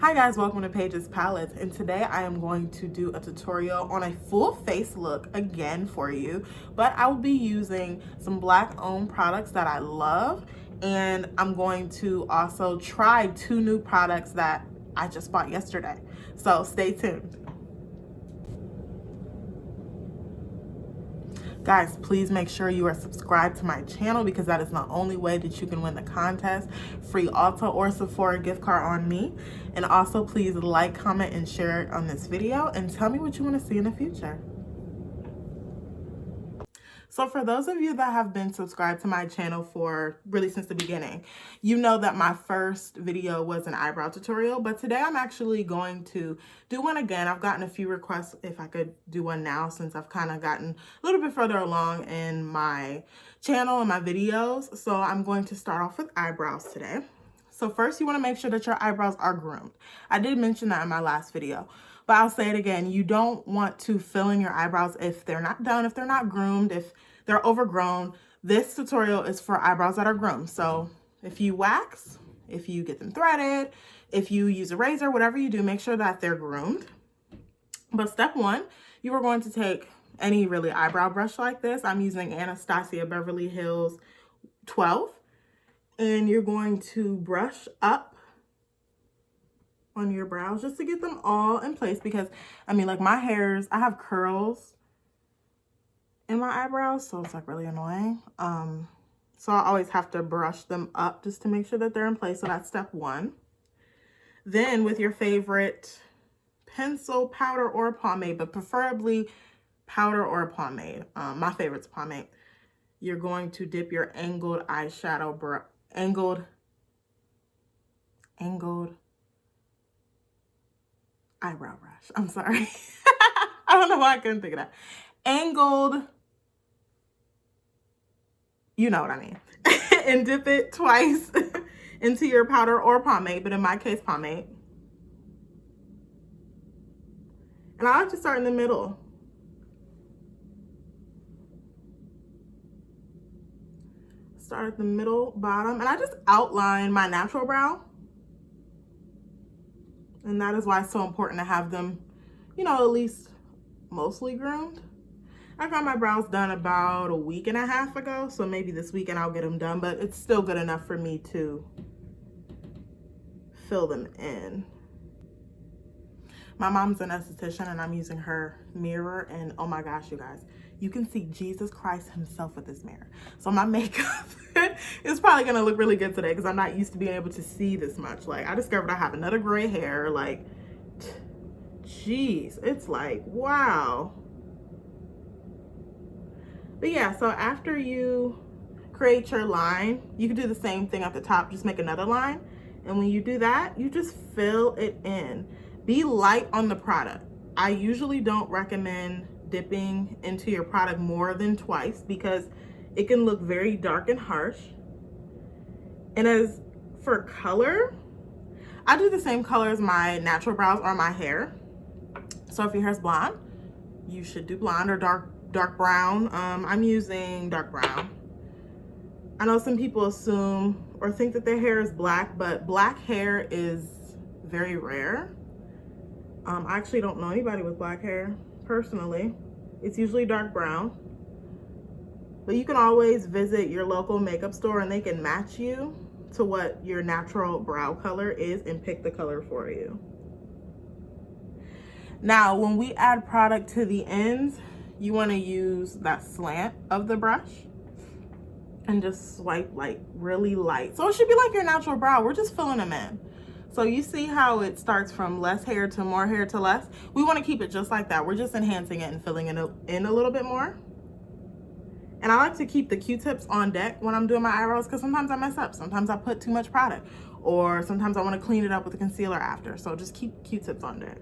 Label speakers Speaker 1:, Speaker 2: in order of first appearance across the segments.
Speaker 1: Hi guys, welcome to Paige's Palettes, and today I am going to do a tutorial on a full face look again for you, but I will be using some black owned products that I love, and I'm going to also try 2 new products that I just bought yesterday. So stay tuned. Guys, please make sure you are subscribed to my channel because that is the only way that you can win the contest. Free Ulta or Sephora gift card on me. And also please like, comment, and share on this video and tell me what you want to see in the future. So for those of you that have been subscribed to my channel for really since the beginning, you know that my first video was an eyebrow tutorial, but today I'm actually going to do one again. I've gotten a few requests if I could do one now since I've kind of gotten a little bit further along in my channel and my videos. So I'm going to start off with eyebrows today. So first you want to make sure that your eyebrows are groomed. I did mention that in my last video, but I'll say it again. You don't want to fill in your eyebrows if they're not done, if they're not groomed, if they're overgrown. This tutorial is for eyebrows that are groomed. So if you wax, if you get them threaded, if you use a razor, whatever you do, make sure that they're groomed. But step 1, you are going to take any really eyebrow brush like this. I'm using Anastasia Beverly Hills 12. And you're going to brush up on your brows just to get them all in place because, I mean, like my hairs, I have curls in my eyebrows, so it's like really annoying. So I always have to brush them up just to make sure that they're in place. So that's step 1. Then with your favorite pencil, powder, or pomade, but preferably powder or pomade. My favorite's pomade. You're going to dip your angled eyeshadow angled eyebrow brush. I'm sorry. I don't know why I couldn't think of that. Angled, you know what I mean. And dip it twice into your powder or pomade, but in my case, pomade. And I like to start in the middle. Start at the middle, bottom, and I just outline my natural brow. And that is why it's so important to have them, you know, at least mostly groomed. I got my brows done about a week and a half ago, so maybe this weekend I'll get them done, but it's still good enough for me to fill them in. My mom's an esthetician and I'm using her mirror, and oh my gosh, you guys, you can see Jesus Christ himself with this mirror. So my makeup is probably gonna look really good today because I'm not used to being able to see this much. Like, I discovered I have another gray hair. Like, geez, it's like, wow. But yeah, so after you create your line, you can do the same thing at the top, just make another line. And when you do that, you just fill it in. Be light on the product. I usually don't recommend dipping into your product more than twice because it can look very dark and harsh. And as for color, I do the same color as my natural brows or my hair. So if your hair's blonde, you should do blonde or dark brown. I'm using dark brown. I know some people assume or think that their hair is black, but black hair is very rare. I actually don't know anybody with black hair personally. It's usually dark brown. But you can always visit your local makeup store and they can match you to what your natural brow color is and pick the color for you. Now, when we add product to the ends, you want to use that slant of the brush and just swipe like really light. So it should be like your natural brow. We're just filling them in. So you see how it starts from less hair to more hair to less? We want to keep it just like that. We're just enhancing it and filling it in a little bit more. And I like to keep the Q-tips on deck when I'm doing my eyebrows because sometimes I mess up. Sometimes I put too much product, or sometimes I want to clean it up with a concealer after. So just keep Q-tips on deck.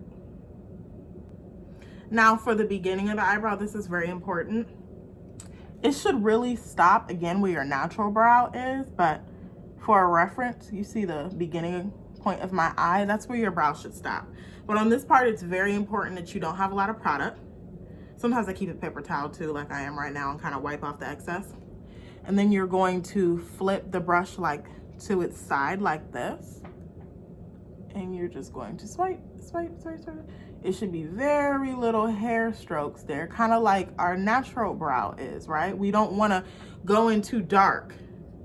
Speaker 1: Now for the beginning of the eyebrow, this is very important. It should really stop again where your natural brow is, but for a reference, you see the beginning point of my eye, that's where your brow should stop. But on this part, it's very important that you don't have a lot of product. Sometimes I keep a paper towel too, like I am right now, and kind of wipe off the excess. And then you're going to flip the brush like to its side like this. And you're just going to swipe, swipe, swipe, swipe. It should be very little hair strokes there, kind of like our natural brow is, right? We don't want to go in too dark.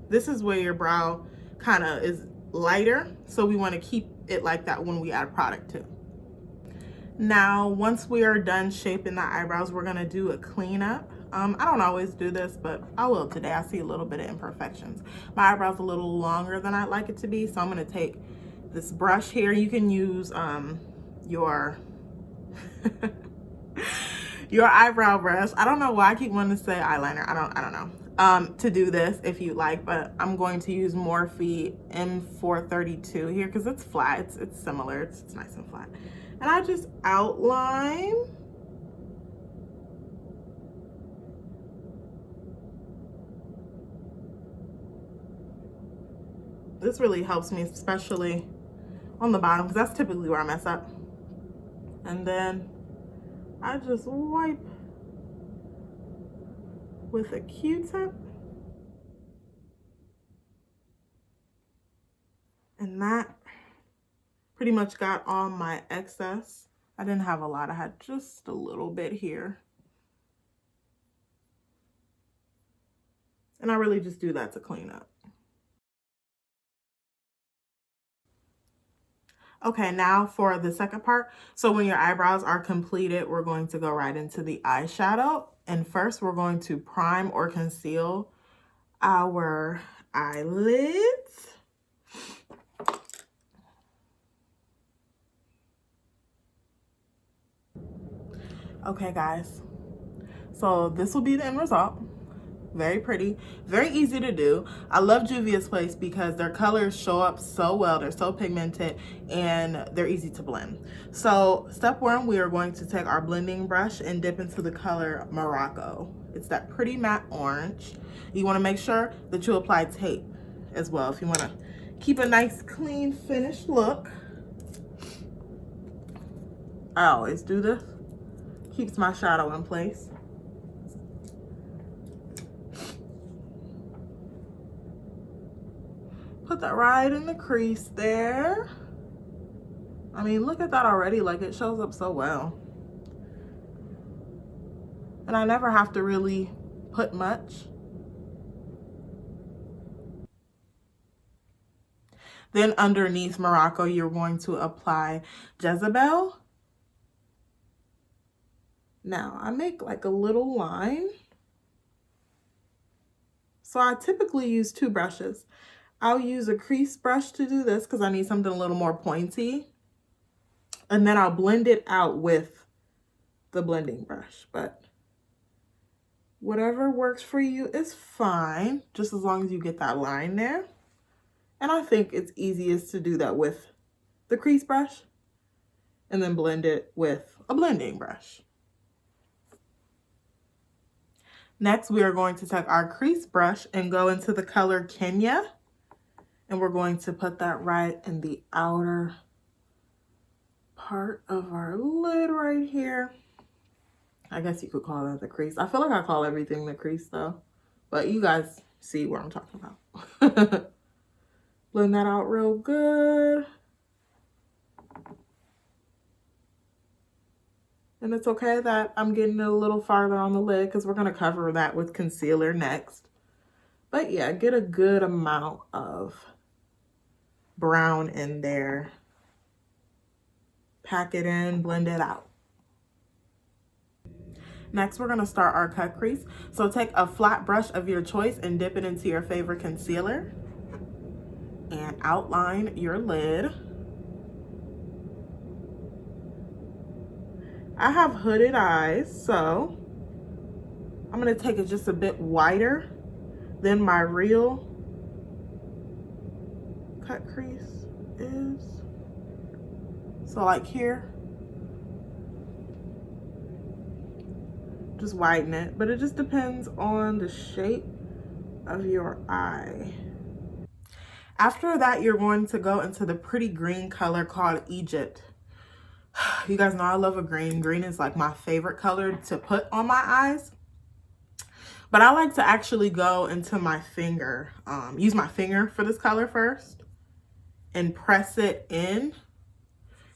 Speaker 1: This is where your brow kind of is lighter, so we want to keep it like that when we add product too. Now, once we are done shaping the eyebrows, we're going to do a cleanup. I don't always do this, but I will today. I see a little bit of imperfections. My eyebrow's a little longer than I'd like it to be, so I'm going to take this brush here. You can use your your eyebrow brush. I don't know why I keep wanting to say eyeliner. I don't know. To do this if you like, but I'm going to use Morphe M432 here because it's flat. It's similar. It's nice and flat. And I just outline. This really helps me, especially on the bottom, because that's typically where I mess up. And then I just wipe with a Q-tip. And that pretty much got all my excess. I didn't have a lot. I had just a little bit here. And I really just do that to clean up. Okay, now for the second part. So when your eyebrows are completed, we're going to go right into the eyeshadow. And first, we're going to prime or conceal our eyelids. Okay, guys. So this will be the end result. Very pretty, very easy to do. I love Juvia's Place because their colors show up so well. They're so pigmented and they're easy to blend. So step one, we are going to take our blending brush and dip into the color Morocco. It's that pretty matte orange. You want to make sure that you apply tape as well if you want to keep a nice clean finished look. I always do this. Keeps my shadow in place. Put that right in the crease there. I mean, look at that already. Like, it shows up so well. And I never have to really put much. Then underneath Morocco, you're going to apply Jezebel. Now, I make like a little line. So I typically use two brushes. I'll use a crease brush to do this because I need something a little more pointy. And then I'll blend it out with the blending brush. But whatever works for you is fine, just as long as you get that line there. And I think it's easiest to do that with the crease brush and then blend it with a blending brush. Next, we are going to take our crease brush and go into the color Kenya. And we're going to put that right in the outer part of our lid right here. I guess you could call that the crease. I feel like I call everything the crease though. But you guys see what I'm talking about. Blend that out real good. And it's okay that I'm getting it a little farther on the lid because we're going to cover that with concealer next. But yeah, get a good amount of brown in there. Pack it in, blend it out. Next, we're going to start our cut crease. So take a flat brush of your choice and dip it into your favorite concealer. And outline your lid. I have hooded eyes, so I'm going to take it just a bit wider than my real cut crease is. So like here, just widen it, but it just depends on the shape of your eye. After that, you're going to go into the pretty green color called Egypt. You guys know I love a green. Green is like my favorite color to put on my eyes. But I like to actually go into my finger, use my finger for this color first and press it in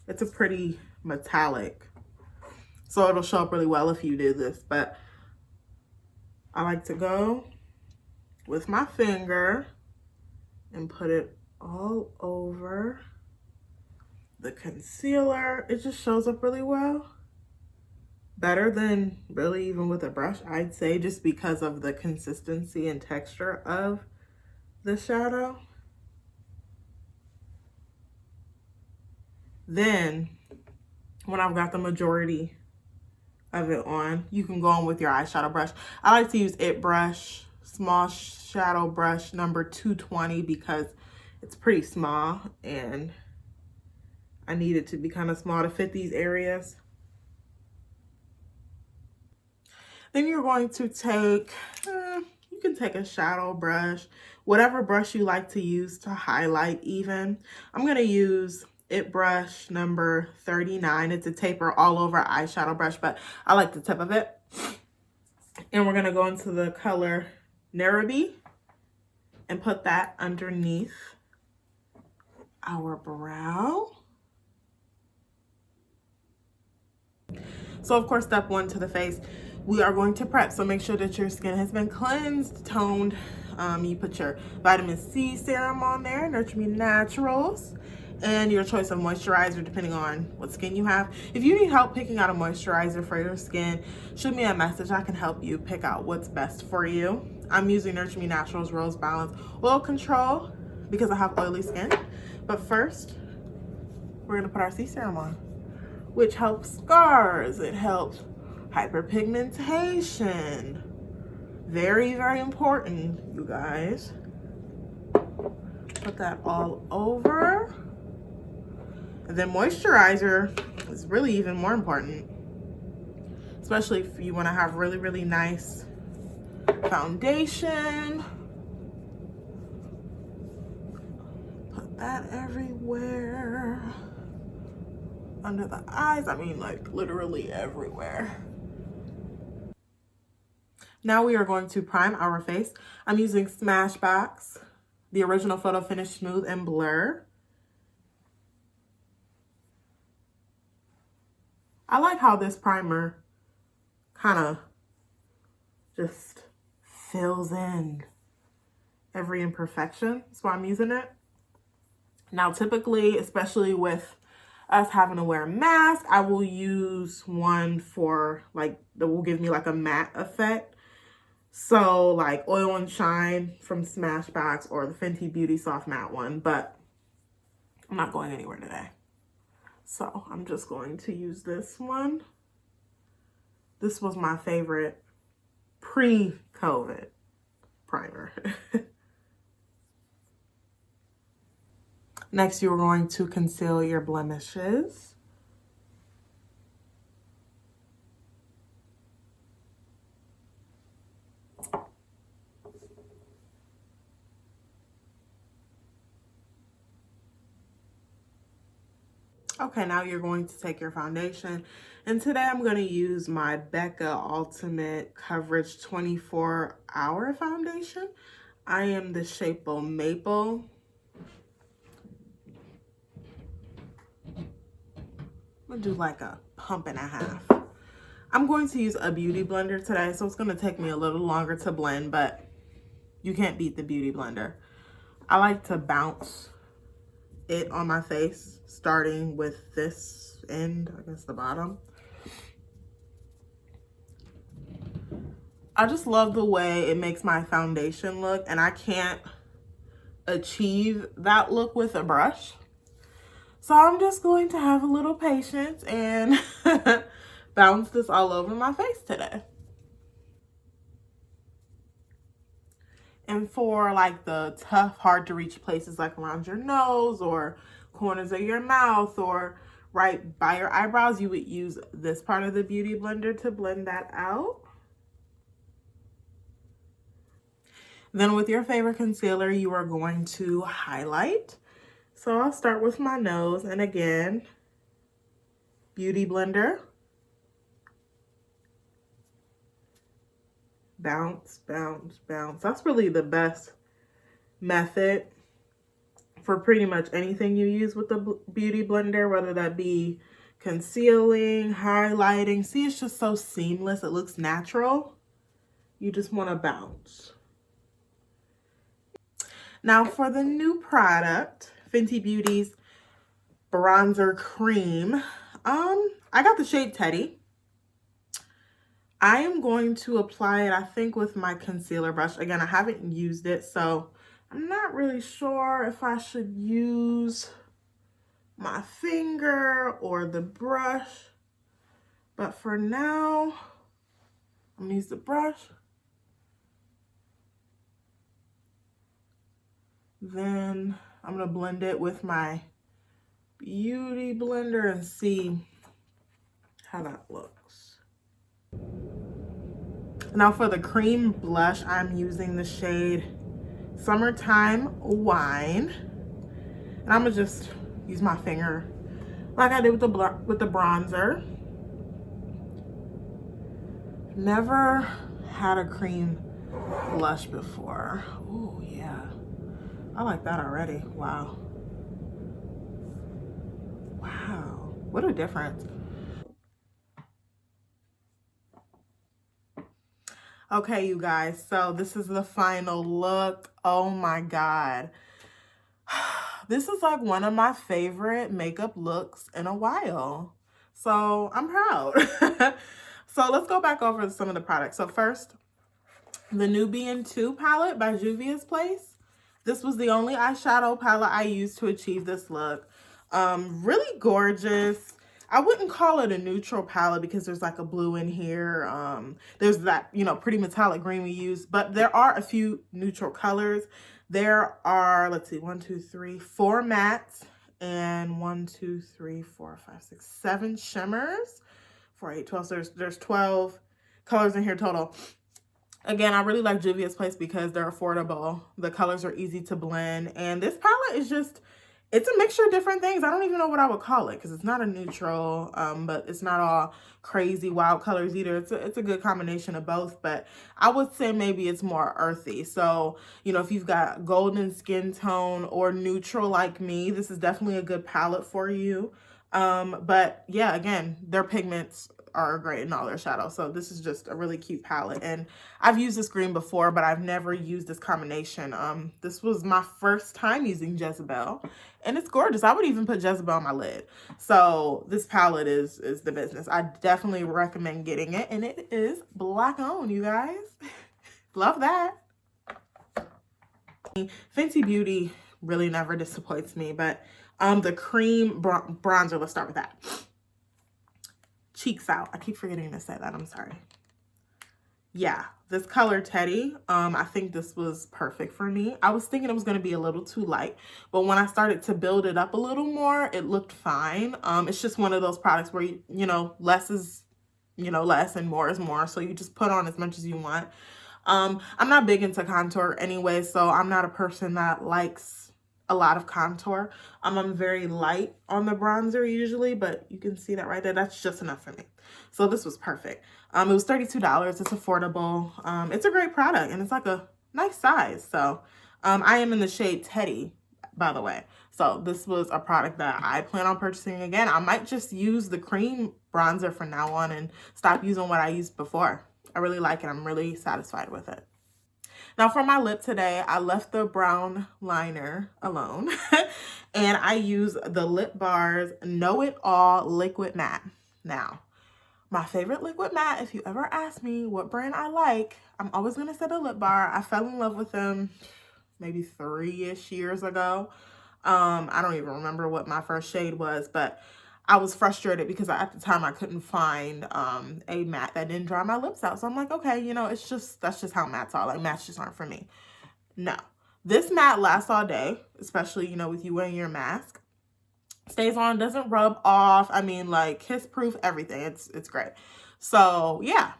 Speaker 1: It's a pretty metallic, so it'll show up really well if you do this. But I like to go with my finger and put it all over the concealer. It just shows up really well. Better than really even with a brush, I'd say, just because of the consistency and texture of the shadow. Then, when I've got the majority of it on, you can go on with your eyeshadow brush. I like to use It Brush, small shadow brush number 220, because it's pretty small and I need it to be kind of small to fit these areas. Then you're going to take, you can take a shadow brush, whatever brush you like to use to highlight even. I'm going to use It Brush number 39. It's a taper all over eyeshadow brush, but I like the tip of it. And we're going to go into the color Nairobi and put that underneath our brow. So of course, step one to the face, we are going to prep. So make sure that your skin has been cleansed, toned. You put your vitamin C serum on there, Nurture Me Naturals, and your choice of moisturizer depending on what skin you have. If you need help picking out a moisturizer for your skin, shoot me a message. I can help you pick out what's best for you. I'm using Nurture Me Naturals Rose Balance Oil Control because I have oily skin. But first, we're gonna put our C serum on, which helps scars. It helps hyperpigmentation. Very, very important, you guys. Put that all over. And then moisturizer is really even more important, especially if you want to have really, really nice foundation. Put that everywhere. Under the eyes, I mean like literally everywhere. Now we are going to prime our face. I'm using Smashbox, the original Photo Finish Smooth and Blur. I like how this primer kind of just fills in every imperfection. That's why I'm using it. Now, typically, especially with us having to wear a mask, I will use one for like, that will give me like a matte effect. So like Oil and Shine from Smashbox or the Fenty Beauty Soft Matte one, but I'm not going anywhere today. So I'm just going to use this one. This was my favorite pre-COVID primer. Next, you're going to conceal your blemishes. Okay, now you're going to take your foundation, and today I'm going to use my Becca Ultimate Coverage 24-Hour Foundation. I am the shade Maple. I'm going to do like a pump and a half. I'm going to use a beauty blender today, so it's going to take me a little longer to blend, but you can't beat the beauty blender. I like to bounce it on my face, starting with this end, I guess the bottom. I just love the way it makes my foundation look, and I can't achieve that look with a brush. So I'm just going to have a little patience and bounce this all over my face today. And for like the tough, hard to reach places like around your nose or corners of your mouth or right by your eyebrows, you would use this part of the beauty blender to blend that out. Then with your favorite concealer, you are going to highlight. So I'll start with my nose, and again, beauty blender. Bounce, bounce, bounce. That's really the best method for pretty much anything you use with the Beauty Blender, whether that be concealing, highlighting. See, it's just so seamless. It looks natural. You just want to bounce. Now for the new product, Fenty Beauty's bronzer cream. I got the shade Teddy. I am going to apply it, I think, with my concealer brush. Again, I haven't used it, so I'm not really sure if I should use my finger or the brush. But for now, I'm gonna use the brush. Then I'm gonna blend it with my Beauty Blender and see how that looks. Now for the cream blush, I'm using the shade Summertime Wine. And I'm gonna just use my finger like I did with the bronzer. Never had a cream blush before. Oh yeah, I like that already. Wow. Wow, what a difference. Okay, you guys, so this is the final look. Oh my God. This is like one of my favorite makeup looks in a while. So I'm proud. So let's go back over some of the products. So first, the Nubian 2 palette by Juvia's Place. This was the only eyeshadow palette I used to achieve this look. Really gorgeous. I wouldn't call it a neutral palette because there's like a blue in here. There's that, you know, pretty metallic green we use, but there are a few neutral colors. There are, let's see, 1, 2, 3, 4 mattes and 1, 2, 3, 4, 5, 6, 7 shimmers. 4, 8, 12. So there's 12 colors in here total. Again, I really like Juvia's Place because they're affordable. The colors are easy to blend. And this palette is just, it's a mixture of different things. I don't even know what I would call it because it's not a neutral, but it's not all crazy wild colors either. It's a good combination of both, but I would say maybe it's more earthy. So, you know, if you've got golden skin tone or neutral like me, this is definitely a good palette for you. But yeah, again, their pigments are great in all their shadows. So this is just a really cute palette. And I've used this green before, but I've never used this combination. This was my first time using Jezebel and it's gorgeous. I would even put Jezebel on my lid. So this palette is the business. I definitely recommend getting it. And it is black on, you guys. Love that. Fenty Beauty really never disappoints me, but the cream bronzer, let's start with that. Cheeks Out. I keep forgetting to say that. I'm sorry. Yeah, this color Teddy, I think this was perfect for me. I was thinking it was going to be a little too light, but when I started to build it up a little more, it looked fine. It's just one of those products where, you know, less is, you know, less and more is more. So you just put on as much as you want. I'm not big into contour anyway, so I'm not a person that likes a lot of contour. I'm very light on the bronzer usually, but you can see that right there. That's just enough for me. So this was perfect. It was $32. It's affordable. It's a great product and it's like a nice size. So I am in the shade Teddy, by the way. So this was a product that I plan on purchasing again. I might just use the cream bronzer from now on and stop using what I used before. I really like it. I'm really satisfied with it. Now for my lip today, I left the brown liner alone and I use the Lip Bar's Know It All Liquid Matte. Now, my favorite liquid matte, if you ever ask me what brand I like, I'm always going to say the Lip Bar. I fell in love with them maybe 3-ish years ago. I don't even remember what my first shade was, but I was frustrated because at the time I couldn't find a matte that didn't dry my lips out. So I'm like, okay, you know, that's just how mattes are. Like, mattes just aren't for me. No. This matte lasts all day, especially, you know, with you wearing your mask. Stays on, doesn't rub off. I mean, like, kiss-proof, everything. It's great. So, yeah.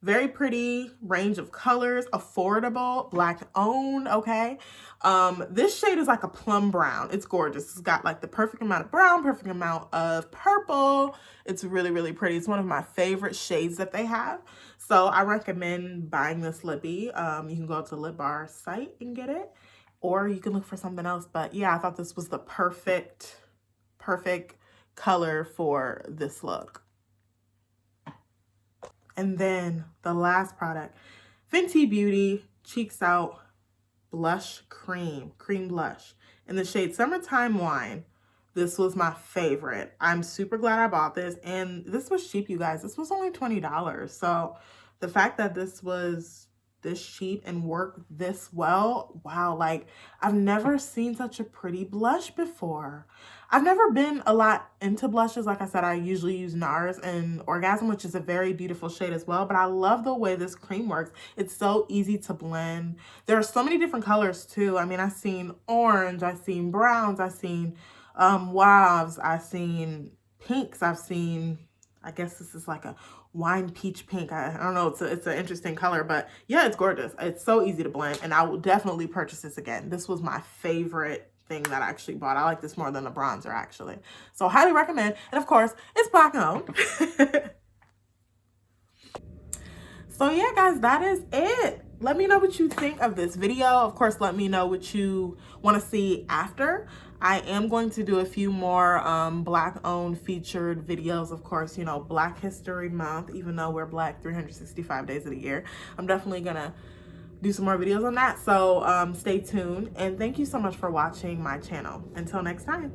Speaker 1: Very pretty range of colors, affordable, black owned, okay? This shade is like a plum brown. It's gorgeous. It's got like the perfect amount of brown, perfect amount of purple. It's really, really pretty. It's one of my favorite shades that they have. So I recommend buying this lippy. You can go to the Lip Bar site and get it. or you can look for something else. But yeah, I thought this was the perfect color for this look. And then the last product, Fenty Beauty Cheeks Out Blush Cream Blush in the shade Summertime Wine. This was my favorite. I'm super glad I bought this, and this was cheap, you guys. This was only $20. So the fact that this was this cheap and worked this well, wow, like I've never seen such a pretty blush before. I've never been a lot into blushes. Like I said, I usually use NARS and Orgasm, which is a very beautiful shade as well, but I love the way this cream works. It's so easy to blend. There are so many different colors too. I mean, I've seen orange, I've seen browns, I've seen wauves, I've seen pinks, I've seen, I guess this is like a wine peach pink. I don't know, it's an interesting color, but yeah, it's gorgeous. It's so easy to blend, and I will definitely purchase this again. This was my favorite thing that I actually bought. I like this more than the bronzer actually. So highly recommend. And of course, it's Black owned. So yeah, guys, that is it. Let me know what you think of this video. Of course, let me know what you want to see after. I am going to do a few more Black owned featured videos. Of course, you know, Black History Month, even though we're Black 365 days of the year. I'm definitely gonna do some more videos on that. So stay tuned, and thank you so much for watching my channel. Until next time.